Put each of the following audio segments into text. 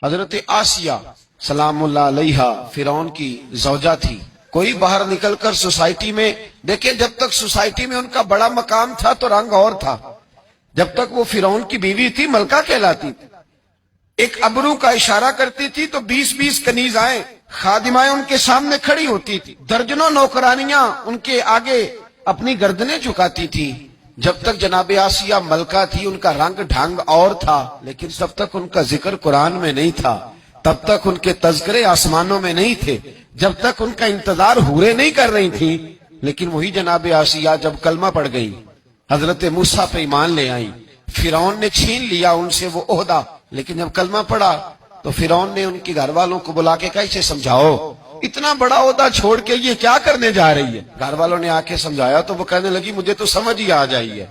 حضرت آسیہ سلام اللہ علیہا فرعون کی زوجہ تھی. کوئی باہر نکل کر سوسائٹی میں دیکھیں، جب تک سوسائٹی میں ان کا بڑا مقام تھا تو رنگ اور تھا. جب تک وہ فرعون کی بیوی تھی ملکہ کہلاتی تھی. ایک ابرو کا اشارہ کرتی تھی تو 20 کنیزائیں خادمائیں ان کے سامنے کھڑی ہوتی تھی. درجنوں نوکرانیاں ان کے آگے اپنی گردنیں جھکاتی تھی. جب تک جناب آسیہ ملکہ تھی ان کا رنگ ڈھنگ اور تھا، لیکن تب تک ان کا ذکر قرآن میں نہیں تھا، تب تک ان کے تذکرے آسمانوں میں نہیں تھے، جب تک ان کا انتظار حوریں نہیں کر رہی تھی. لیکن وہی جناب آسیہ جب کلمہ پڑ گئی، حضرت موسیٰ پہ ایمان لے آئی، فرعون نے چھین لیا ان سے وہ عہدہ. لیکن جب کلمہ پڑا تو فرعون نے ان کے گھر والوں کو بلا کے کہا اسے سمجھاؤ، اتنا بڑا عہدہ چھوڑ کے یہ کیا کرنے جا رہی ہے. گھر والوں نے آ کے سمجھایا تو وہ کہنے لگی مجھے تو سمجھ ہی آ جائی ہے،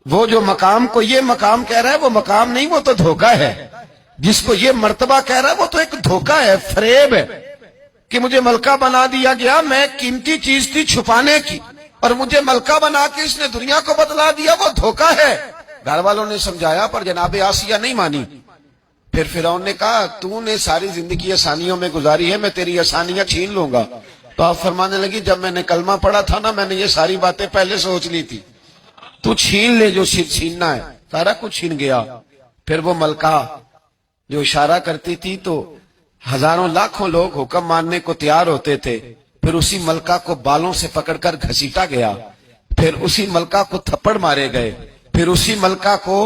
وہ جو مقام کو یہ مقام کہہ رہا ہے وہ مقام نہیں، وہ تو دھوکہ ہے. جس کو یہ مرتبہ کہہ رہا ہے وہ تو ایک دھوکہ ہے، فریب ہے کہ مجھے ملکہ بنا دیا گیا، میں قیمتی چیز تھی چھپانے کی اور مجھے ملکہ بنا کے اس نے دنیا کو بتلا دیا، وہ دھوکہ ہے. گھر والوں نے سمجھایا پر جناب آسیہ نہیں مانی. پھر فرعون نے کہا تو نے ساری زندگی آسانیوں میں گزاری ہے، میں تیری آسانیاں چھین لوں گا. تو آپ فرمانے لگی جب میں نے کلمہ پڑھا تھا نا میں نے یہ ساری باتیں پہلے سوچ لی تھی، تو چھین لے جو چھیننا ہے. سارا کچھ چھین گیا. پھر وہ ملکہ جو اشارہ کرتی تھی تو ہزاروں لاکھوں لوگ حکم ماننے کو تیار ہوتے تھے. پھر اسی ملکہ کو بالوں سے پکڑ کر گھسیٹا گیا، پھر اسی ملکہ کو تھپڑ مارے گئے، پھر اسی ملکہ کو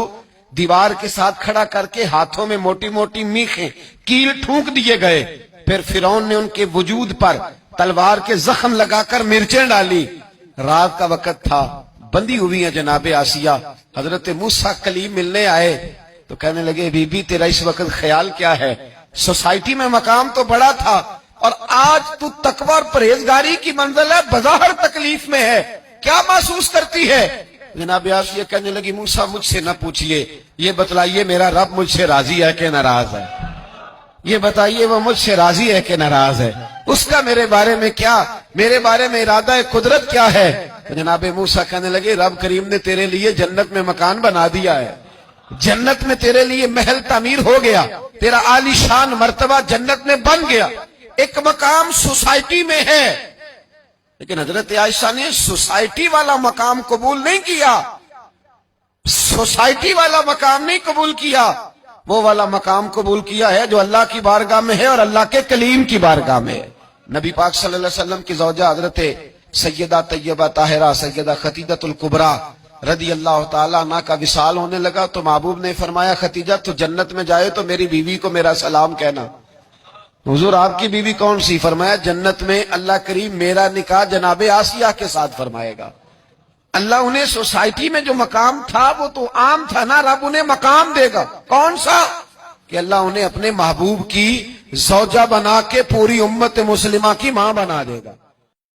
دیوار کے ساتھ کھڑا کر کے ہاتھوں میں موٹی موٹی میخیں کیل ٹھونک دیے گئے. پھر فرعون نے ان کے وجود پر تلوار کے زخم لگا کر مرچیں ڈالی. رات کا وقت تھا، بندی ہوئی ہے جناب آسیہ. حضرت موسیٰ کلیم ملنے آئے تو کہنے لگے بی بی تیرا اس وقت خیال کیا ہے؟ سوسائٹی میں مقام تو بڑا تھا اور آج تو تقوی اور پرہیزگاری کی منزل ہے، بظاہر تکلیف میں ہے، کیا محسوس کرتی ہے؟ جناب آسیہ کہنے لگی موسیٰ مجھ سے نہ پوچھئے، یہ بتلائیے میرا رب مجھ سے راضی ہے کہ ناراض ہے؟ یہ بتائیے وہ مجھ سے راضی ہے کہ ناراض ہے؟ اس کا میرے بارے میں کیا، میرے بارے میں ارادہ قدرت کیا ہے؟ جناب موسیٰ کہنے لگے رب کریم نے تیرے لیے جنت میں مکان بنا دیا ہے، جنت میں تیرے لیے محل تعمیر ہو گیا، تیرا عالی شان مرتبہ جنت میں بن گیا. ایک مقام سوسائٹی میں ہے، لیکن حضرت عائشہ نے سوسائٹی والا مقام قبول نہیں کیا، سوسائٹی والا مقام نہیں قبول کیا، وہ والا مقام قبول کیا ہے جو اللہ کی بارگاہ میں ہے اور اللہ کے کلیم کی بارگاہ میں ہے. نبی پاک صلی اللہ علیہ وسلم کی زوجہ حضرت سیدہ طیبہ طاہرہ سیدہ خدیجہ الکبریٰ رضی اللہ تعالیٰ عنہ کا وصال ہونے لگا تو محبوب نے فرمایا خدیجہ تو جنت میں جائے تو میری بیوی کو میرا سلام کہنا. حضور آپ کی بیوی کون سی؟ فرمایا جنت میں اللہ کریم میرا نکاح جناب آسیہ کے ساتھ فرمائے گا. اللہ انہیں سوسائٹی میں جو مقام تھا وہ تو عام تھا نا، رب انہیں مقام دے گا. کون سا؟ کہ اللہ انہیں اپنے محبوب کی زوجہ بنا کے پوری امت مسلمہ کی ماں بنا دے گا.